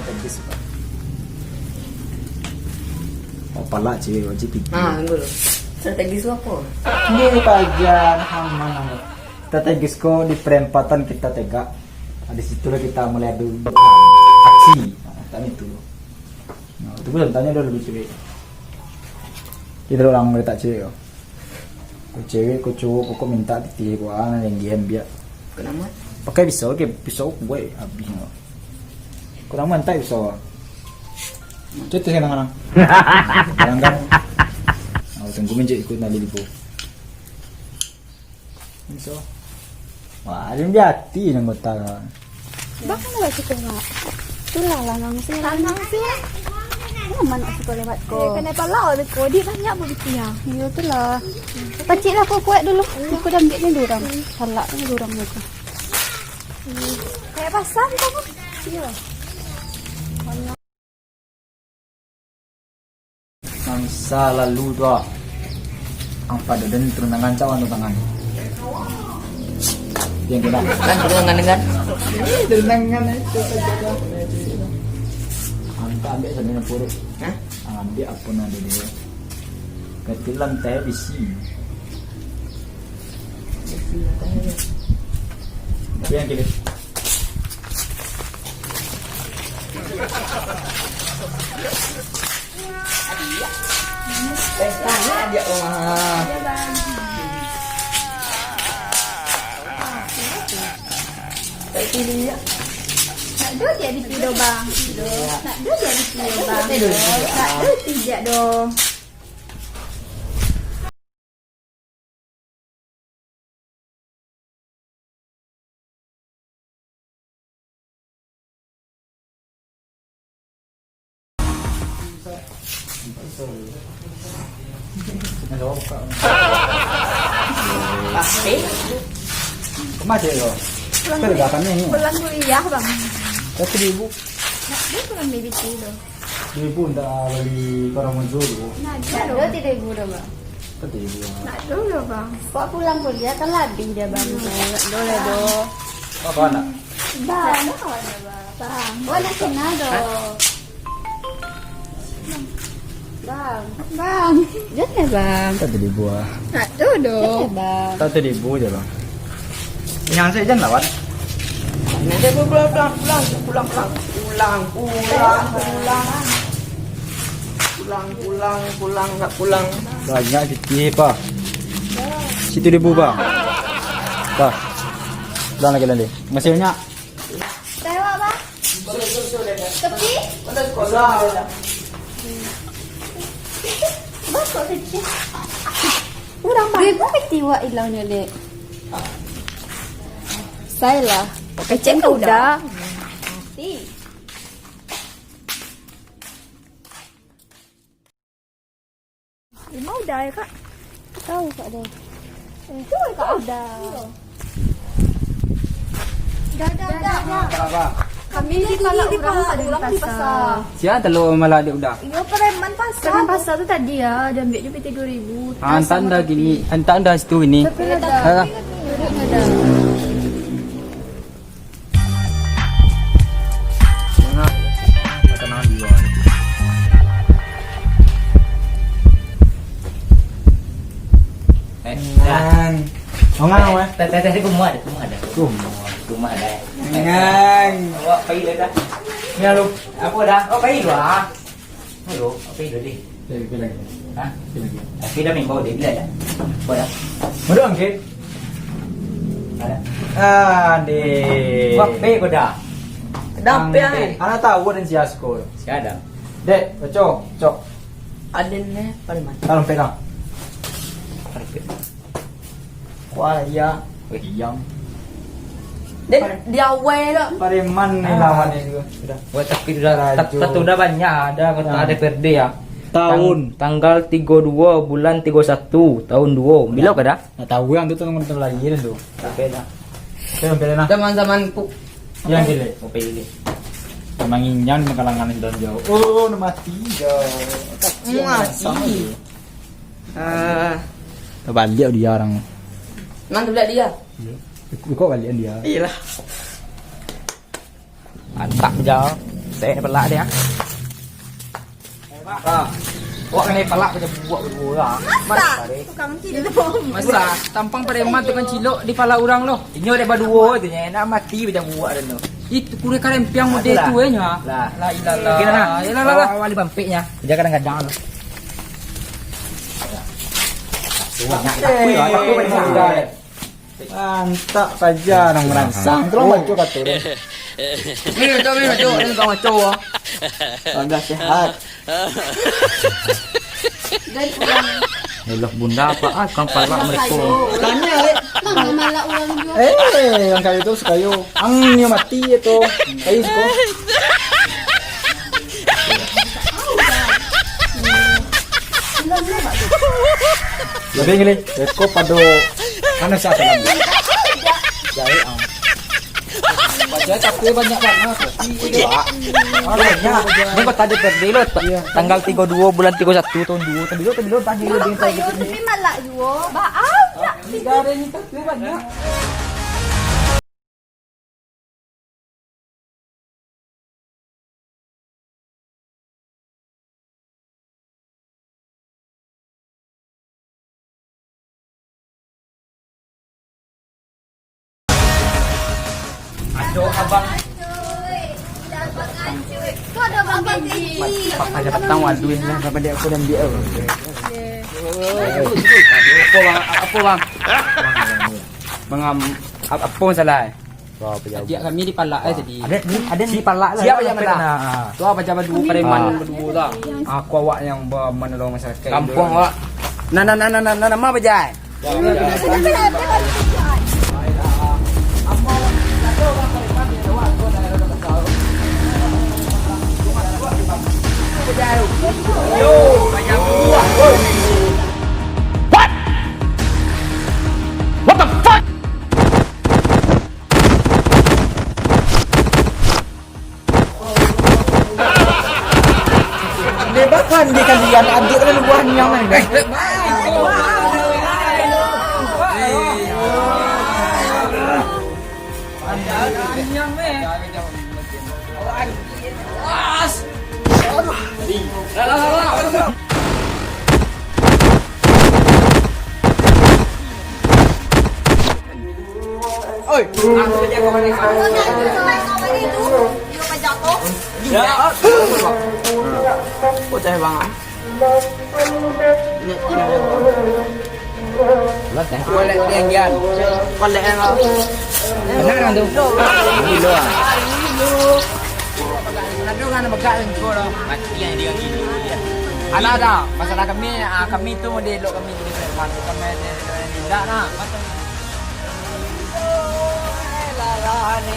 strategis Pak. Oh pala cewek wajib pikir. Dulu. Strategis apa? Ini kajian mana? Strategis ko di perempatan kita tegak. Di situ kita mulai adu aksi. Tanya itu. Nah, itu belum tanya dulu cewek. Kita orang mereka cewek. Ko cewek ko cowok kok minta titih ko yang game biar. Kenapa? Pakai pisau gue habis nggak. Kurang mantai pisau. Cetus kan. Kan. Tunggu menjadi ikut nali di bu. Pisau. Wah, ada jati yang kota. Bakal nggak suka nggak? Itulah lah nang sih. Mana suka lewat ko? Kenapa lah ada ko? Dia banyak begitu ya. Iya tu lah. Pacik lah ko kuat dulu. Aku dah ambil ni durang. Halak ni durang mereka. Kayak pasar kamu. Iya. Mangsa lalu doa. Ang pada dan turunangan cawan tangan. Yang kena. Kan perunangan dengan. Turunangan itu saja. Anta ambil sambil puruk. Hah? Ambil apa nade dia. Ketilan teh bisi. Yang kiri. Tanya aja rumah. Pilih ya. Nak dua dia di pido bang. Nak dua dia di pido bang. Nak dua tidak dong. Kemana lo? Kerjakannya ini. Pulang kuliah bang. Tapi ribu. Nak dua pulang baby pido. Ribu ndak beli barang dulu. Nak dua tidak ibu dah bang. Tapi ribu. Nak dulu bang. Kok pulang kuliah kan lebih dia bang. Boleh dong. Apa nak? Bang. Bang. Boleh kena dong. Bang. Bang. Jangan bang. Tapi ribu ah. Nak dulu dong. Bang. Tapi ribu aja bang. Yang saya jangan lawan. Nanti pulang. Pulang nggak pulang. Banyak titip pak. Situ ribu pak. Pak. Pulang lagi nanti. Masih banyak. Tewak bang. Tepi. Bang kok kecil. Kurang bang. Dia tiwa ilaunya dek. Saya lah. Kecil udah. Si. Lima udah ya kak? Tahu kak deh. Itu kak udah. Dah. Apa? Kami di orang di pasar. Siapa telu malah dia udah. Iya preman pasar. Preman pasar tu tadi ya, dia ambil je 3,000. Anda gini, anda situ ini. Tapi ada. Ngang weh. Tadi kumah ada. Kumah ada. Ngang. Awak pergi dah. Ni lu. Apa dah? Oh pergi lu ah. Halo, apa itu di? Bilang. Hah? Tapi dah minggu dia bila dah. Apa dah? Mudah angkat. Ada. Dek. Wah, pe ko dah. Dah pe ai. Anak tahu dan siasko. Si ada. Dek, cok. Ada ni paling Taruh pegang. perfect. Kuala iya. Yang. Dan dia awal dah. Pareman ni lawan ni juga. Sudah. Wah, tapi sudah banyak ada kata ada PRD ya. Tahun. Tanggal 32 bulan 31 tahun 2. Bila ke dah? Nah, tahu yang tu teman-teman lagi tu. Sampai dah. Saya pilih nah. Zaman-zaman Yang pilih. mau pilih. Memang inyan mengkalangan dan jauh. Oh, nama tiga. Mati. Balik dia orang. Nanti bila dia. Kok balik dia? Iyalah. Mantap jauh. Saya pelak dia. Ah. Wak kena pelak macam buat berdua lah. Masa? Tukang cilok. Masa tampang preman tukang cilok di pala orang lo. Inyo dia berdua tu nya nak mati macam buat dah tu. Itu kulit karempiang model tu nya. Lah. La ilallah. Kira Ilallah. Wali bampiknya. Dia kadang-kadang tu. Banyak takut pada sanggar. Mantap saja nang merangsang. Terus macu kata dia. Ni tu ni kau maco ah. Anda sehat. Dan orang Elah bunda apa ah kang palak mereka. Tanya Mang malak orang juga. yang kali itu sekayo. Ang niya mati itu. Kayu ko. Lebih ngili. Ko pado ano sa salam. Jadi Baca tapi banyak banget. Banyak. Ini kok tadi terdilot tanggal 32 bulan 31 tahun 2. Terdilot tadi lebih Kayu gitu. tapi malak juga. Baal. Tidak ada ni tapi banyak. Aduh abang Tu ada bang Genji. pakai dapat tahu aduin lah dapat dia aku dan dia. Apa bang? Bang apa masalah? Dia kami di palak tadi. ada di palak lah. Siapa yang mana? Tu apa jabat dua preman berdua dah. Aku awak yang menolong masyarakat. Kampung awak. Nama apa jai? Yo, banyak buah. What the fuck? Bahkan di kalian adik kan buah nyaman deh. Oi, aku kerja kau balik. Ya. Kau cari bang. Boleh tinggian. Boleh enggak? Benar kan tu? Kilo ah. Ada kan begal kau dah. Mati yang dia gini. Ada. Masalah kami tu model kami di Jerman. Kami tidak nak. Lah ni